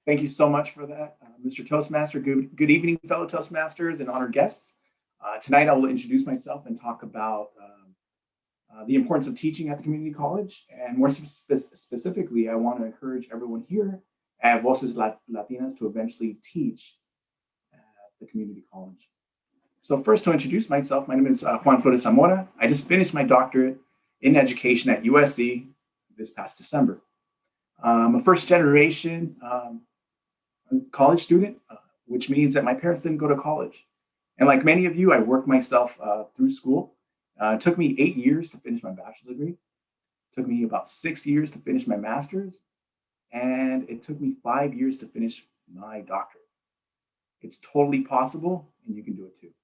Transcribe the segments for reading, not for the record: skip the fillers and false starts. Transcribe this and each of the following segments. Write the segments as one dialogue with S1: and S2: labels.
S1: Thank you so much for that, Mr. Toastmaster. Good evening, fellow Toastmasters and honored guests. Tonight, I will introduce myself and talk about the importance of teaching at the community college. And more specifically, I want to encourage everyone here at Voces Latinas to eventually teach at the community college. So first, to introduce myself, my name is Juan Flores. I just finished my doctorate in education at USC this past December. I'm a first generation college student, which means that my parents didn't go to college. And like many of you, I worked myself through school. It took me 8 years to finish my bachelor's degree. It took me about 6 years to finish my master's. And it took me 5 years to finish my doctorate. It's totally possible, and you can do it too.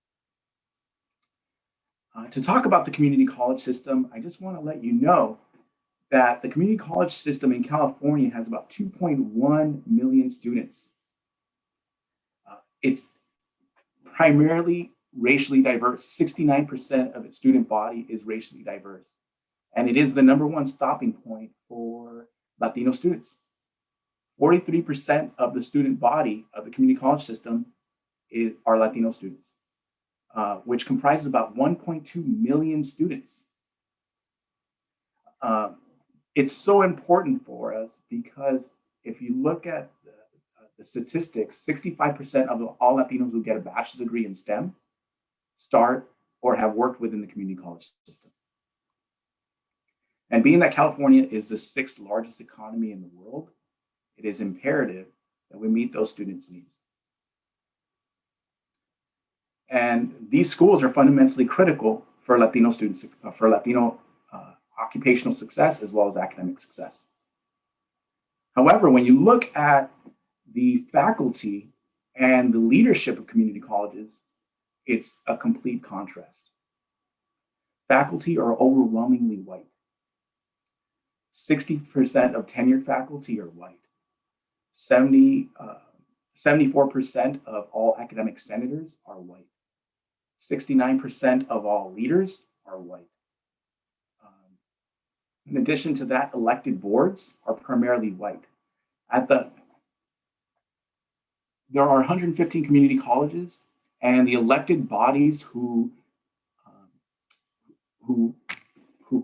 S1: To talk about the community college system, I just want to let you know that the community college system in California has about 2.1 million students. It's primarily racially diverse. 69% of its student body is racially diverse. And it is the #1 stopping point for Latino students. 43% of the student body of the community college system are Latino students, which comprises about 1.2 million students. It's so important for us because if you look at the statistics, 65% of all Latinos who get a bachelor's degree in STEM start or have worked within the community college system. And being that California is the 6th largest economy in the world, it is imperative that we meet those students' needs. And these schools are fundamentally critical for Latino students, for Latino occupational success as well as academic success. However, when you look at the faculty and the leadership of community colleges, it's a complete contrast. Faculty are overwhelmingly white. 60% of tenured faculty are white. 74% of all academic senators are white. 69% of all leaders are white. In addition to that, elected boards are primarily white. There are 115 community colleges, and the elected bodies who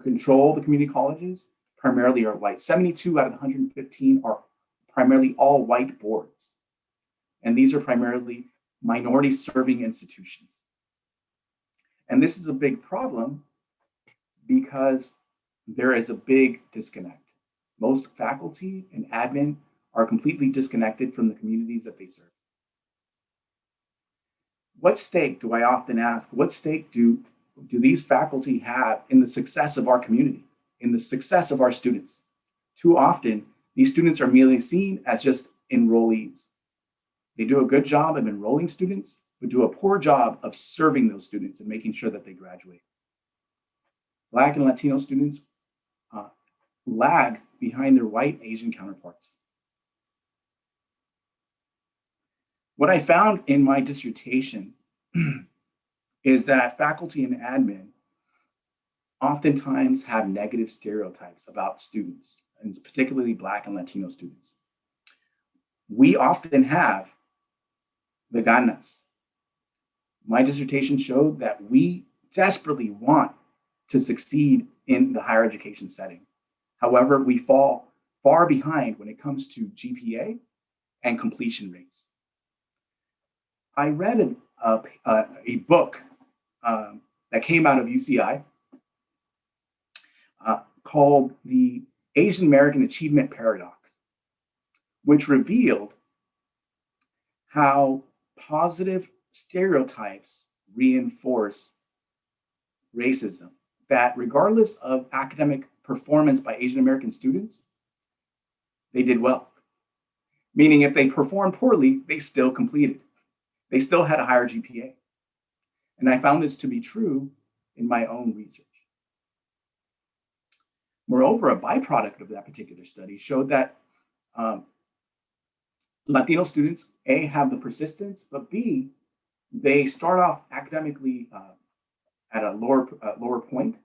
S1: control the community colleges primarily are white. 72 out of the 115 are primarily all white boards. And these are primarily minority serving institutions. And this is a big problem because there is a big disconnect. Most faculty and admin are completely disconnected from the communities that they serve. What stake, do I often ask, what stake do these faculty have in the success of our community, in the success of our students? Too often, these students are merely seen as just enrollees. They do a good job of enrolling students, but do a poor job of serving those students and making sure that they graduate. Black and Latino students lag behind their white Asian counterparts. What I found in my dissertation is that faculty and admin oftentimes have negative stereotypes about students, and particularly Black and Latino students. We often have the ganas. My dissertation showed that we desperately want to succeed in the higher education setting. However, we fall far behind when it comes to GPA and completion rates. I read a book that came out of UCI called The Asian American Achievement Paradox, which revealed how positive stereotypes reinforce racism, that regardless of academic performance by Asian American students, they did well. Meaning if they performed poorly, they still completed. They still had a higher GPA. And I found this to be true in my own research. Moreover, a byproduct of that particular study showed that Latino students, A, have the persistence, but B, they start off academically at a lower point,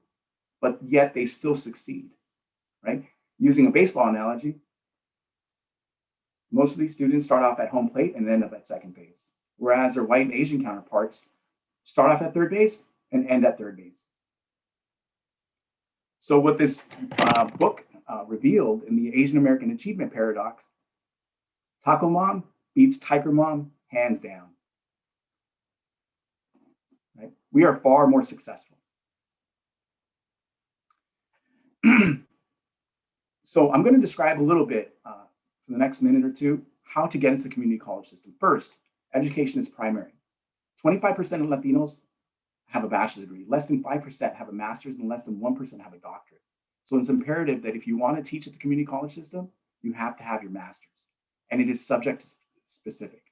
S1: but yet they still succeed, right? Using a baseball analogy, Most of these students start off at home plate and end up at second base, whereas their white and Asian counterparts start off at third base and end at third base. So what this book revealed in the Asian American Achievement Paradox, Taco Mom beats Tiger Mom hands down. Right? We are far more successful. So I'm going to describe a little bit for the next minute or two how to get into the community college system. First, education is primary. 25% of Latinos have a bachelor's degree, less than 5% have a master's, and less than 1% have a doctorate. So it's imperative that if you want to teach at the community college system, you have to have your master's, and it is subject specific.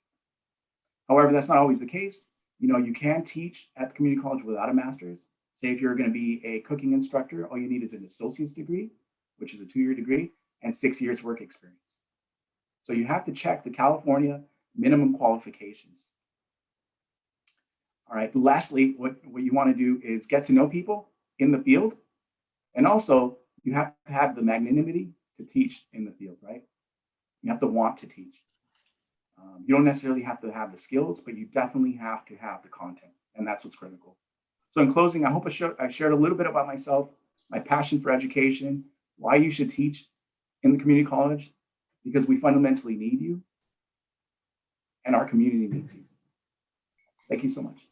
S1: However, that's not always the case. You can teach at the community college without a master's. Say if you're going to be a cooking instructor, all you need is an associate's degree, which is a 2-year degree, and 6 years work experience. So you have to check the California minimum qualifications. All right, lastly, what you want to do is get to know people in the field. And also, you have to have the magnanimity to teach in the field, right? You have to want to teach. You don't necessarily have to have the skills, but you definitely have to have the content. And that's what's critical. So in closing, I hope I shared a little bit about myself, my passion for education, why you should teach in the community college, because we fundamentally need you and our community needs you. Thank you so much.